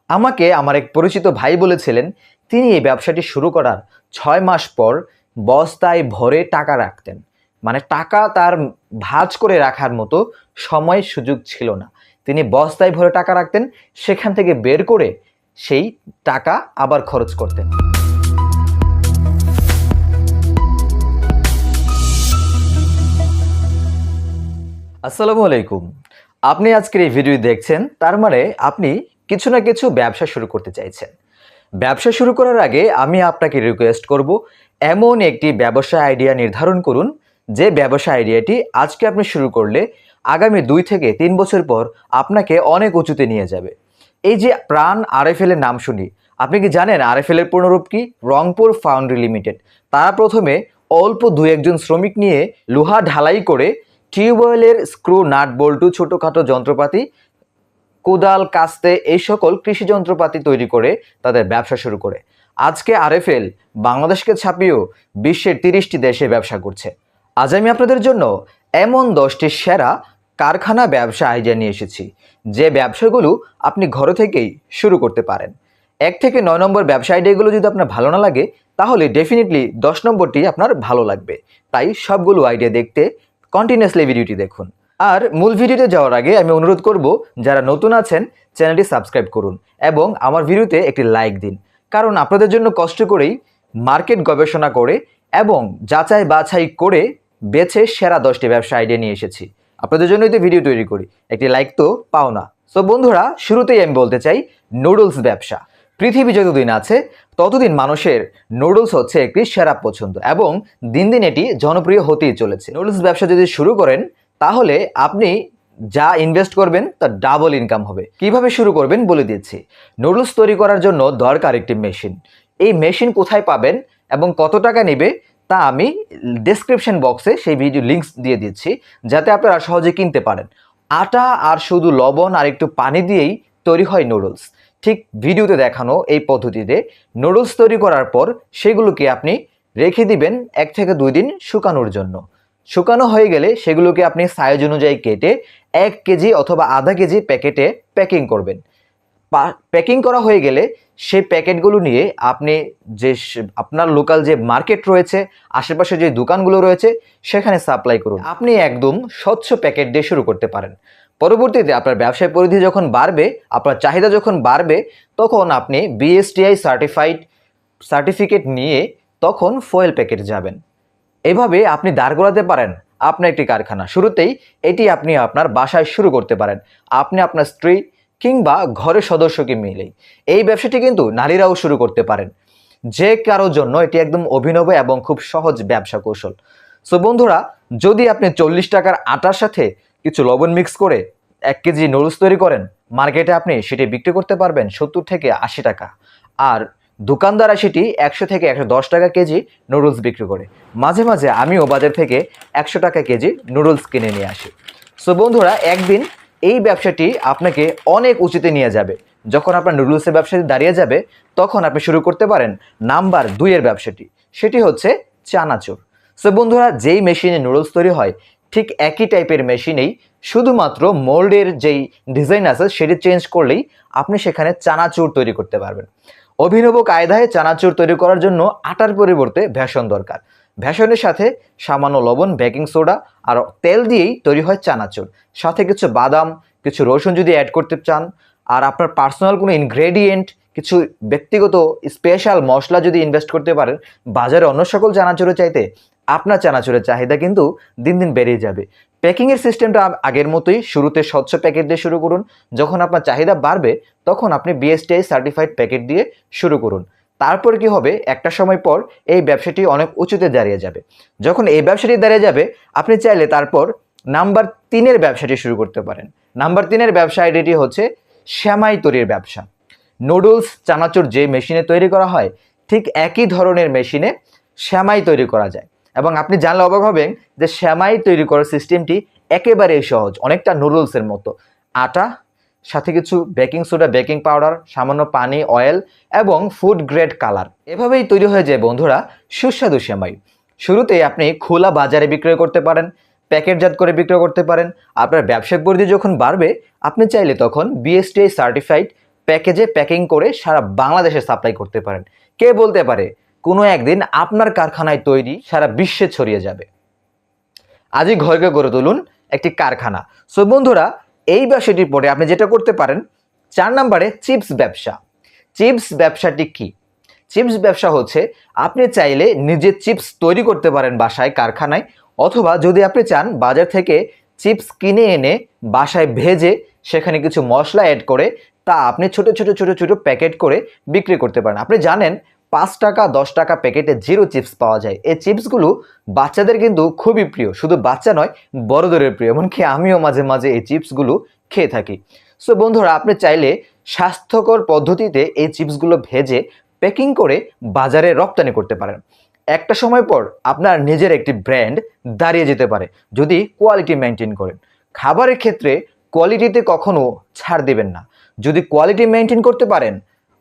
আমাকে আমার এক পরিচিত ভাই বলেছিলেন তিনি এই ব্যবসাটি শুরু করার ৬ মাস পর বস্তায় ভরে টাকা রাখতেন। মানে টাকা তার ভাঁজ করে রাখার মতো সময় সুযোগ ছিল না। তিনি বস্তায় ভরে টাকা রাখতেন, সেখান থেকে বের করে সেই টাকা আবার খরচ করতেন। আসসালামু আলাইকুম। আপনি আজকের এই ভিডিও দেখছেন, তার মানে আপনি কিছু না কিছু ব্যবসা শুরু করতে চাইছেন। ব্যবসা শুরু করার আগে আমি আপনাকে রিকোয়েস্ট করব, এমন একটি ব্যবসা আইডিয়া নির্ধারণ করুন যে ব্যবসা আইডিয়াটি আজকে আপনি শুরু করলে আগামী 2 থেকে 3 বছর পর আপনাকে অনেক উঁচুতে নিয়ে যাবে। এই যে প্রাণ আরএফএল এর নাম শুনি, আপনি কি জানেন আরএফএল এর পূর্ণরূপ কি? Rangpur foundry limited. তারা প্রথমে অল্প 2-1 জন শ্রমিক নিয়ে লোহা ঢালাই করে টিউবওয়েলের স্ক্রু, নাট, বল্টু, ছোটোখাটো যন্ত্রপাতি, কোদাল, কাস্তে, এই সকল কৃষি যন্ত্রপাতি তৈরি করে তাদের ব্যবসা শুরু করে। আজকে আরএফএল বাংলাদেশকে ছাপিয়েও বিশ্বের 30টি দেশে ব্যবসা করছে। আজ আমি আপনাদের জন্য এমন 10টি সেরা কারখানা ব্যবসা আইডিয়া নিয়ে এসেছি, যে ব্যবসাগুলো আপনি ঘরে থেকেই শুরু করতে পারেন। 1 থেকে 9 নম্বর ব্যবসা আইডিয়াগুলো যদি আপনার ভালো না লাগে, তাহলে ডেফিনেটলি 10 নম্বরটি আপনার ভালো লাগবে। তাই সবগুলো আইডিয়া দেখতে কন্টিনিউয়াসলি ভিডিওটি দেখুন। আর মূল ভিডিওতে যাওয়ার আগে আমি অনুরোধ করব, যারা নতুন আছেন চ্যানেলটি সাবস্ক্রাইব করুন এবং আমার ভিডিওতে একটি লাইক দিন। কারণ আপনাদের জন্য কষ্ট করেই মার্কেট গবেষণা করে এবং যাচাই বাছাই করে বেছে সেরা 10টি ব্যবসা আইডিয়া নিয়ে এসেছি। আপনাদের জন্যই তো ভিডিও তৈরি করি, একটি লাইক তো পাও না। সো বন্ধুরা, শুরুতেই আমি বলতে চাই নুডলস ব্যবসা। পৃথিবী যতদিন আছে ততদিন মানুষের নুডলস হচ্ছে একটি সেরা পছন্দ এবং দিন দিন এটি জনপ্রিয় হতেই চলেছে। নুডলস ব্যবসা যদি শুরু করেন, তাহলে আপনি যা ইনভেস্ট করবেন তার ডাবল ইনকাম হবে। কিভাবে শুরু করবেন বলে দিচ্ছি। নুডলস তৈরি করার জন্য দরকার একটি মেশিন। এই মেশিন কোথায় পাবেন এবং কত টাকা নেবে তা আমি ডেসক্রিপশন বক্সে সেই ভিডিও লিঙ্কস দিয়ে দিচ্ছি, যাতে আপনারা সহজে কিনতে পারেন। আটা আর শুধু লবণ আর একটু পানি দিয়েই তৈরি হয় নুডলস। ঠিক ভিডিওতে দেখানো এই পদ্ধতিতে নুডলস তৈরি করার পর সেগুলোকে আপনি রেখে দিবেন 1 থেকে 2 দিন শুকানোর জন্য। শুকানো হয়ে গেলে সেগুলোকে আপনি সাইজ অনুযায়ী কেটে 1 কেজি অথবা আধা কেজি প্যাকেটে প্যাকিং করবেন। প্যাকিং করা হয়ে গেলে সেই প্যাকেটগুলো নিয়ে আপনি যে আপনার লোকাল যে মার্কেট রয়েছে, আশেপাশে যে দোকানগুলো রয়েছে, সেখানে সাপ্লাই করুন। আপনি একদম স্বচ্ছ প্যাকেট দিয়ে শুরু করতে পারেন। পরবর্তীতে আপনার ব্যবসায় পরিধি যখন বাড়বে, আপনার চাহিদা যখন বাড়বে, তখন আপনি বিএসটিআই সার্টিফিকেট নিয়ে তখন ফয়েল প্যাকেট যাবেন। এভাবে আপনি দাঁড় করাতে পারেন আপনার একটি কারখানা। শুরুতেই এটি আপনি আপনার বাসায় শুরু করতে পারেন, আপনি আপনার স্ত্রী কিংবা ঘরের সদস্যকে মিলেই। এই ব্যবসাটি কিন্তু নারীরাও শুরু করতে পারেন। যে কারোর জন্য এটি একদম অভিনব এবং খুব সহজ ব্যবসা কৌশল। সো বন্ধুরা, যদি আপনি 40 টাকার আটার সাথে কিছু লবণ মিক্স করে 1 কেজি নুডলস তৈরি করেন, মার্কেটে আপনি সেটি বিক্রি করতে পারবেন 70 থেকে 80 টাকা। আর দোকানদাররা সেটি 100 থেকে 110 টাকা কেজি নুডলস বিক্রি করে। মাঝে মাঝে আমিও বাজার থেকে 100 টাকা কেজি নুডলস কিনে নিয়ে আসি। সো বন্ধুরা, একদিন এই ব্যবসাটি আপনাকে অনেক উঁচুতে নিয়ে যাবে। যখন আপনার নুডলসের ব্যবসাটি দাঁড়িয়ে যাবে, তখন আপনি শুরু করতে পারেন নাম্বার 2 এর ব্যবসাটি। সেটি হচ্ছে চানাচুর। সো বন্ধুরা, যেই মেশিনে নুডলস তৈরি হয়, ঠিক একই টাইপের মেশিনেই শুধুমাত্র মোল্ডের যেই ডিজাইন আছে সেটি চেঞ্জ করলেই আপনি সেখানে চানাচুর তৈরি করতে পারবেন। অভিনব কায়দায় চানাচুর তৈরি করার জন্য আটার পরিবর্তে বেসন দরকার। বেসনের সাথে সামান্য লবণ, বেকিং সোডা আর তেল দিয়েই তৈরি হয় চানাচুর। সাথে কিছু বাদাম, কিছু রসুন যদি অ্যাড করতে চান, আর আপনার পার্সোনাল কোনো ইনগ্রেডিয়েন্ট, কিছু ব্যক্তিগত স্পেশাল মশলা যদি ইনভেস্ট করতে পারেন, বাজারে অন্য সকল চানাচুরের চাইতে আপনার চানাচুরের চাহিদা কিন্তু দিন দিন বেড়ে যাবে। প্যাকিংয়ের সিস্টেমটা আগের মতোই, শুরুতে স্বচ্ছ প্যাকেট দিয়ে শুরু করুন। যখন আপনার চাহিদা বাড়বে, তখন আপনি বিএসটিআই সার্টিফাইড প্যাকেট দিয়ে শুরু করুন। তারপর কি হবে, একটা সময় পর এই ব্যবসাটি অনেক উঁচুতে দাঁড়িয়ে যাবে। যখন এই ব্যবসাটি দাঁড়িয়ে যাবে, আপনি চাইলে তারপর নাম্বার 3 এর ব্যবসাটি শুরু করতে পারেন। নাম্বার 3 এর ব্যবসা আইডিয়াটি হচ্ছে সেমাই তৈরির ব্যবসা। নুডলস, চানাচুর যে মেশিনে তৈরি করা হয়, ঠিক একই ধরনের মেশিনে সেমাই তৈরি করা যায়। এবং আপনি জানলে অবাক হবেন যে সেমাই তৈরি করার সিস্টেমটি একেবারেই সহজ, অনেকটা নুডলসের মতো। আটা, সাথে কিছু বেকিং সোডা, বেকিং পাউডার, সামান্য পানি, অয়েল এবং ফুড গ্রেড কালার, এভাবেই তৈরি হয়ে যায় বন্ধুরা সুস্বাদু সেমাই। শুরুতে আপনি খোলা বাজারে বিক্রয় করতে পারেন, প্যাকেটজাত করে বিক্রয় করতে পারেন। আপনার ব্যবসায়িক পরিধি যখন বাড়বে, আপনি চাইলে তখন বিএসটিআই সার্টিফাইড প্যাকেজে প্যাকিং করে সারা বাংলাদেশে সাপ্লাই করতে পারেন। কে বলতে পারে কোনো একদিন আপনার কারখানায় তৈরি সারা বিশ্বে ছড়িয়ে যাবে। আজই ঘরকে গড়ে তুলুন একটি কারখানা। সো বন্ধুরা, এই ব্যবসাটির পরে আপনি যেটা করতে পারেন, 4 নম্বরে চিপস ব্যবসা। চিপস ব্যবসাটি কি? চিপস ব্যবসা হচ্ছে আপনি চাইলে নিজে চিপস তৈরি করতে পারেন বাসায়, কারখানায়, অথবা যদি আপনি চান বাজার থেকে চিপস কিনে এনে বাসায় ভেজে সেখানে কিছু মশলা অ্যাড করে তা আপনি ছোট ছোট ছোট ছোট প্যাকেট করে বিক্রি করতে পারেন। আপনি জানেন 5 টাকা 10 টাকা প্যাকেটে জিরো চিপস পাওয়া যায়। এই চিপসগুলো বাচ্চাদের কিন্তু খুবই প্রিয়, শুধু বাচ্চা নয় বড়দেরও প্রিয়, এমনকি আমিও মাঝে মাঝে এই চিপসগুলো খেয়ে থাকি। সো বন্ধুরা, আপনি চাইলে স্বাস্থ্যকর পদ্ধতিতে এই চিপসগুলো ভেজে প্যাকিং করে বাজারে রপ্তানি করতে পারেন। একটা সময় পর আপনার নিজের একটি ব্র্যান্ড দাঁড়িয়ে যেতে পারে যদি কোয়ালিটি মেনটেন করেন। খাবারের ক্ষেত্রে কোয়ালিটিতে কখনো ছাড় দেবেন না। যদি কোয়ালিটি মেনটেন করতে পারেন,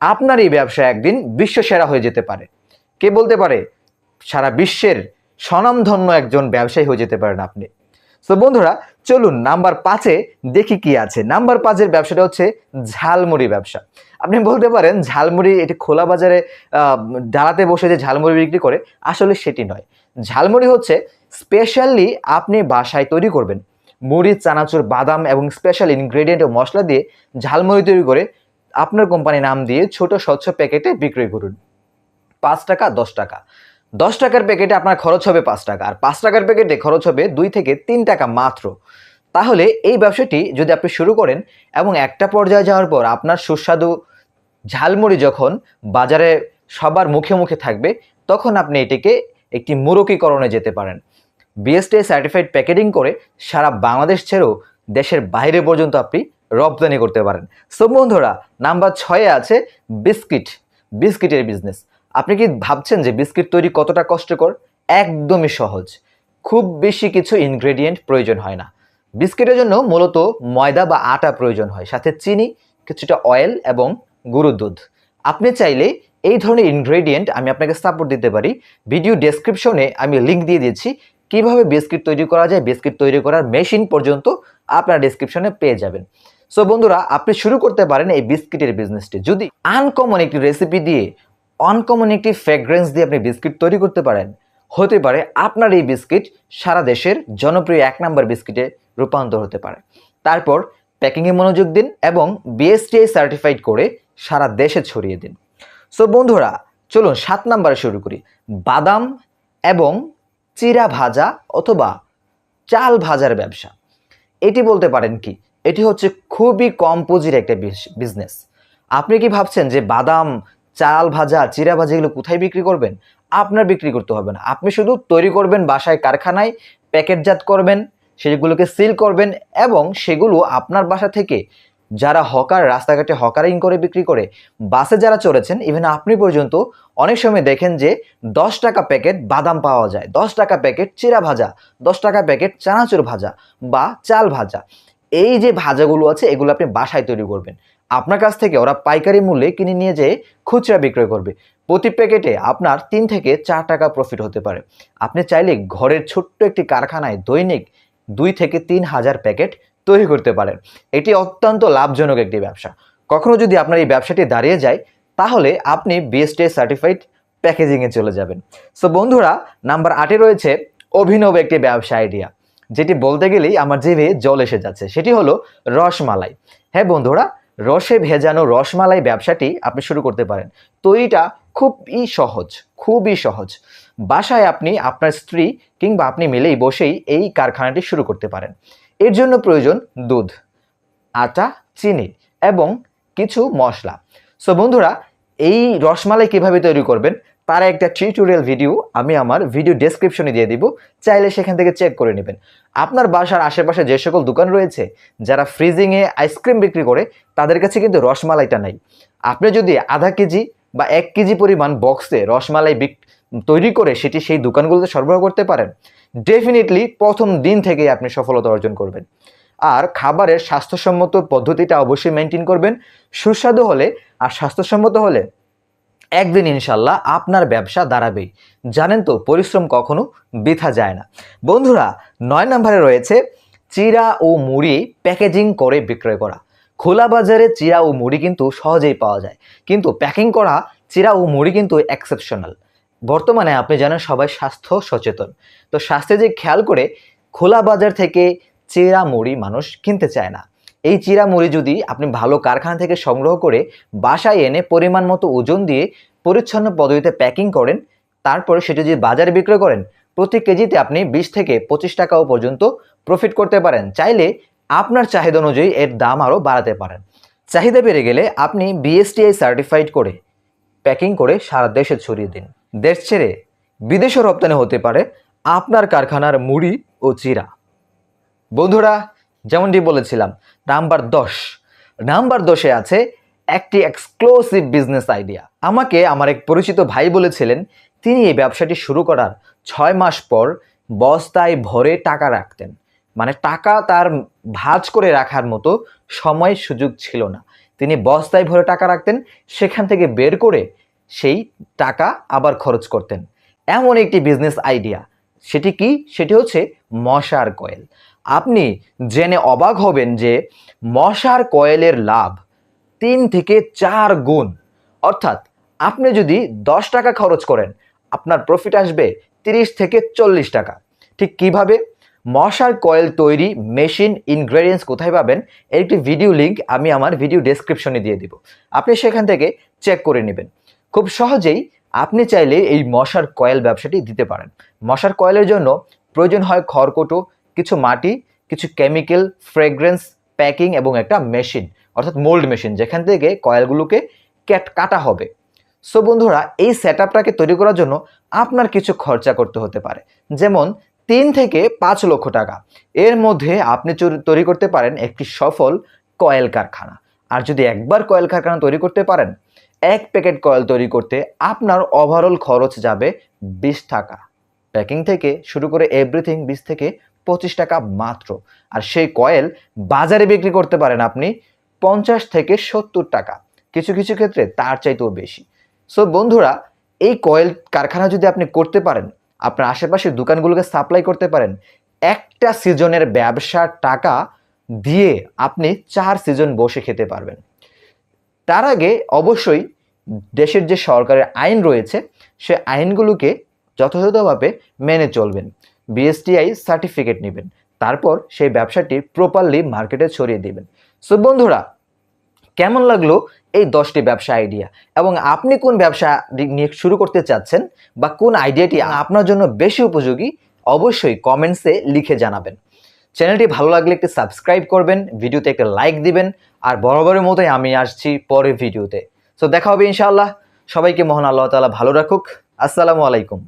আপনার এই ব্যবসা একদিন বিশ্ব সেরা হয়ে যেতে পারে। কে বলতে পারে সারা বিশ্বের স্বনামধন্য একজন ব্যবসায়ী হয়ে যেতে পারেন আপনি। তো বন্ধুরা, চলুন নাম্বার 5-এ দেখি কি আছে। নাম্বার 5-এর ব্যবসাটা হচ্ছে ঝালমুড়ি ব্যবসা। আপনি বলতে পারেন ঝালমুড়ি এটি খোলা বাজারে ডালাতে বসে যে ঝালমুড়ি বিক্রি করে, আসলে সেটি নয়। ঝালমুড়ি হচ্ছে স্পেশালি আপনি বাসায় তৈরি করবেন। মুড়ি, চানাচুর, বাদাম এবং স্পেশাল ইনগ্রেডিয়েন্ট ও মশলা দিয়ে ঝালমুড়ি তৈরি করে আপনার কোম্পানি নাম দিয়ে ছোট স্বচ্ছ প্যাকেটে বিক্রি করুন। 5 টাকা 10 টাকা। 10 টাকার প্যাকেটে আপনার খরচ হবে 5 টাকা, আর 5 টাকার প্যাকেটে খরচ হবে 2 থেকে 3 টাকা মাত্র। তাহলে এই ব্যবসাটি যদি আপনি শুরু করেন এবং একটা পর্যায়ে যাওয়ার পর আপনার সুস্বাদু ঝালমুড়ি যখন বাজারে সবার মুখে মুখে থাকবে, তখন আপনি এটিকে একটি মুরগীকরণে যেতে পারেন। বিএসটিআই সার্টিফাইড প্যাকেটিং করে সারা বাংলাদেশ ছেড়েও দেশের বাইরে পর্যন্ত আপনি রপ্তানি করতে পারেন। সো বন্ধুরা, নাম্বার 6-এ আছে বিস্কিট। বিস্কিটের বিজনেস। আপনি কি ভাবছেন যে বিস্কিট তৈরি কতটা কষ্টকর? একদমই সহজ। খুব বেশি কিছু ইনগ্রেডিয়েন্ট প্রয়োজন হয় না। বিস্কিটের জন্য মূলত ময়দা বা আটা প্রয়োজন হয়, সাথে চিনি, কিছুটা অয়েল এবং গরুর দুধ। আপনি চাইলে এই ধরনের ইনগ্রেডিয়েন্ট আমি আপনাকে সাপোর্ট দিতে পারি। ভিডিও ডেসক্রিপশনে আমি লিঙ্ক দিয়ে দিয়েছি, কিভাবে বিস্কিট তৈরি করা যায়, বিস্কিট তৈরি করার মেশিন পর্যন্ত আপনারা ডেসক্রিপশনে পেয়ে যাবেন। সো বন্ধুরা, আপনি শুরু করতে পারেন এই বিস্কিটের বিজনেসটি। যদি আনকমন একটি রেসিপি দিয়ে, আনকমন একটি ফ্র্যাগ্রেন্স দিয়ে আপনি বিস্কিট তৈরি করতে পারেন, হতে পারে আপনার এই বিস্কিট সারা দেশের জনপ্রিয় 1 নাম্বার বিস্কিটে রূপান্তর হতে পারে। তারপর প্যাকিংয়ে মনোযোগ দিন এবং বিএসটিআই সার্টিফাইড করে সারা দেশে ছড়িয়ে দিন। সো বন্ধুরা, চলুন 7 নাম্বারে শুরু করি। বাদাম এবং চিরা ভাজা অথবা চাল ভাজার ব্যবসা। এটি বলতে পারেন কি, এটি হচ্ছে খুবই কম পুঁজির একটা বিজনেস। আপনি কি ভাবছেন যে বাদাম, চাল ভাজা, চিরা ভাজা এগুলো কোথায় বিক্রি করবেন? আপনার বিক্রি করতে হবে না। আপনি শুধু তৈরি করবেন বাসায়, কারখানায় প্যাকেটজাত করবেন, সেগুলোকে সিল করবেন এবং সেগুলো আপনার বাসা থেকে যারা হকার, রাস্তাঘাটে হকারিং করে বিক্রি করে, বাসে যারা চড়েছেন, ইভেন আপনি পর্যন্ত অনেক সময় দেখেন যে 10 টাকা প্যাকেট বাদাম পাওয়া যায়, 10 টাকা প্যাকেট চিরা ভাজা, 10 টাকা প্যাকেট চানাচুর ভাজা বা চাল ভাজা। এই যে ভাজাগুলো আছে এগুলো আপনি বাসায় তৈরি করবেন। আপনার কাছ থেকে ওরা পাইকারি মূল্যে কিনে নিয়ে যেয়ে খুচরা বিক্রয় করবে। প্রতি প্যাকেটে আপনার 3 থেকে 4 টাকা প্রফিট হতে পারে। আপনি চাইলে ঘরের ছোট্ট একটি কারখানায় দৈনিক 2 থেকে 3 হাজার প্যাকেট তৈরি করতে পারেন। এটি অত্যন্ত লাভজনক একটি ব্যবসা। কখনো যদি আপনার এই ব্যবসাটি দাঁড়িয়ে যায়, তাহলে আপনি বিএসটিআই সার্টিফাইড প্যাকেজিংয়ে চলে যাবেন। সো বন্ধুরা, নাম্বার 8-এ রয়েছে অভিনব একটি ব্যবসা আইডিয়া, যেটি বলতে গেলেই আমার জিভে জল এসে যাচ্ছে। সেটি হলো রসমালাই। হ্যাঁ বন্ধুরা, রসে ভেজানো রসমালাই ব্যবসাটি আপনি শুরু করতে পারেন। তৈরিটা খুবই সহজ, খুবই সহজ। বাসায় আপনি, আপনার স্ত্রী কিংবা আপনি মিলেই বসেই এই কারখানাটি শুরু করতে পারেন। এর জন্য প্রয়োজন দুধ, আটা, চিনি এবং কিছু মশলা। সো বন্ধুরা, এই রসমালাই কিভাবে তৈরি করবেন তার একটা টিউটোরিয়াল ভিডিও আমি আমার ভিডিও ডেসক্রিপশনে দিয়ে দিব, চাইলে সেখান থেকে চেক করে নেবেন। আপনার বাসার আশেপাশে যে সকল দোকান রয়েছে যারা ফ্রিজিংয়ে আইসক্রিম বিক্রি করে, তাদের কাছে কিন্তু রসমালাইটা নাই। আপনি যদি আধা কেজি বা 1 কেজি পরিমাণ বক্সে রসমালাই তৈরি করে সেটি সেই দোকানগুলোতে সরবরাহ করতে পারেন, ডেফিনেটলি প্রথম দিন থেকেই আপনি সফলতা অর্জন করবেন। আর খাবারের স্বাস্থ্যসম্মত পদ্ধতিটা অবশ্যই মেনটেন করবেন। সুস্বাদু হলে আর স্বাস্থ্যসম্মত হলে একদিন ইনশাল্লাহ আপনার ব্যবসা দাঁড়াবেই। জানেন তো, পরিশ্রম কখনো বৃথা যায় না। বন্ধুরা, 9 নম্বরে রয়েছে চিরা ও মুড়ি প্যাকেজিং করে বিক্রয় করা। খোলা বাজারে চিরা ও মুড়ি কিন্তু সহজেই পাওয়া যায়, কিন্তু প্যাকিং করা চিরা ও মুড়ি কিন্তু এক্সেপশনাল। বর্তমানে আপনি জানেন সবাই স্বাস্থ্য সচেতন, তো স্বাস্থ্যে যে খেয়াল করে খোলা বাজার থেকে চিরা মুড়ি মানুষ কিনতে চায় না। এই চিরা মুড়ি যদি আপনি ভালো কারখানা থেকে সংগ্রহ করে বাসায় এনে পরিমাণ মতো ওজন দিয়ে পরিচ্ছন্ন পদ্ধতিতে প্যাকিং করেন, তারপরে সেটা যদি বাজারে বিক্রয় করেন, প্রতি কেজিতে আপনি 20 থেকে 25 টাকাও পর্যন্ত প্রফিট করতে পারেন। চাইলে আপনার চাহিদা অনুযায়ী এর দাম আরও বাড়াতে পারেন। চাহিদা বেড়ে গেলে আপনি বিএসটিআই সার্টিফাইড করে প্যাকিং করে সারা দেশে ছড়িয়ে দিন। দেশ ছেড়ে বিদেশে রপ্তানি হতে পারে আপনার কারখানার মুড়ি ও চিরা। বন্ধুরা, যেমনটি বলেছিলাম, নাম্বার 10-এ আছে একটি এক্সক্লুসিভ বিজনেস আইডিয়া। আমাকে আমার এক পরিচিত ভাই বলেছিলেন তিনি এই ব্যবসাটি শুরু করার 6 মাস পর বস্তায় ভরে টাকা রাখতেন। মানে টাকা তার ভাঁজ করে রাখার মতো সময় সুযোগ ছিল না। তিনি বস্তায় ভরে টাকা রাখতেন, সেখান থেকে বের করে সেই টাকা আবার খরচ করতেন। এমন একটি বিজনেস আইডিয়া, সেটি কি? সেটি হচ্ছে মশার কয়েল। আপনি জেনে অবাক হবেন যে মশার কয়েলের লাভ 3 থেকে 4 গুণ। অর্থাৎ আপনি যদি 10 টাকা খরচ করেন, আপনার প্রফিট আসবে 30 থেকে 40 টাকা। ঠিক কিভাবে? মশার কয়েল তৈরি মেশিন ইনগ্রেডিয়েন্টস কোথায় পাবেন, এর একটি ভিডিও লিঙ্ক আমি আমার ভিডিও ডেসক্রিপশনে দিয়ে দিব, আপনি সেখান থেকে চেক করে নেবেন। খুব সহজেই আপনি চাইলে এই মশার কয়েল ব্যবসাটি দিতে পারেন। মশার কয়েলের জন্য প্রয়োজন হয় খড়কুটো, কিছু মাটি, কিছু কেমিক্যাল, ফ্রেগ্রেন্স, প্যাকিং এবং একটা মেশিন, অর্থাৎ মোল্ড মেশিন, যেখান থেকে কয়েলগুলোকে কাটা হবে। সো বন্ধুরা, এই সেটআপটাকে তৈরি করার জন্য আপনার কিছু খরচা করতে হতে পারে, যেমন 3 থেকে 5 লক্ষ টাকা। এর মধ্যে আপনি তৈরি করতে পারেন একটি সফল কয়েল কারখানা। আর যদি একবার কয়েল কারখানা তৈরি করতে পারেন, 1 প্যাকেট কয়েল তৈরি করতে আপনার ওভারঅল খরচ যাবে 20 টাকা। প্যাকিং থেকে শুরু করে এভরিথিং 20 থেকে 25 টাকা মাত্র। আর সেই কয়েল বাজারে বিক্রি করতে পারেন আপনি 50 থেকে 70 টাকা, কিছু কিছু ক্ষেত্রে তার চাইতেও বেশি। সো বন্ধুরা, এই কয়েল কারখানা যদি আপনি করতে পারেন, আপনার আশেপাশের দোকানগুলোকে সাপ্লাই করতে পারেন, একটা সিজনের ব্যবসার টাকা দিয়ে আপনি 4 সিজন বসে খেতে পারবেন। তার আগে অবশ্যই দেশের যে সরকারের আইন রয়েছে, সে আইনগুলোকে যথাযথভাবে মেনে চলবেন, বিএসটিআই সার্টিফিকেট নেবেন, তারপর সেই ব্যবসাটি প্রপারলি মার্কেটে ছড়িয়ে দিবেন। সো বন্ধুরা, কেমন লাগলো এই 10টি ব্যবসা আইডিয়া, এবং আপনি কোন ব্যবসা নিয়ে শুরু করতে চাচ্ছেন বা কোন আইডিয়াটি আপনার জন্য বেশি উপযোগী, অবশ্যই কমেন্টসে লিখে জানাবেন। চ্যানেলটি ভালো লাগলে একটি সাবস্ক্রাইব করবেন, ভিডিওতে একটা লাইক দিবেন, আর বরাবরের মতোই আমি আসছি পরের ভিডিওতে। সো দেখা হবে ইনশাআল্লাহ। সবাইকে মহান আল্লাহ তাআলা ভালো রাখুক। আসসালামু আলাইকুম।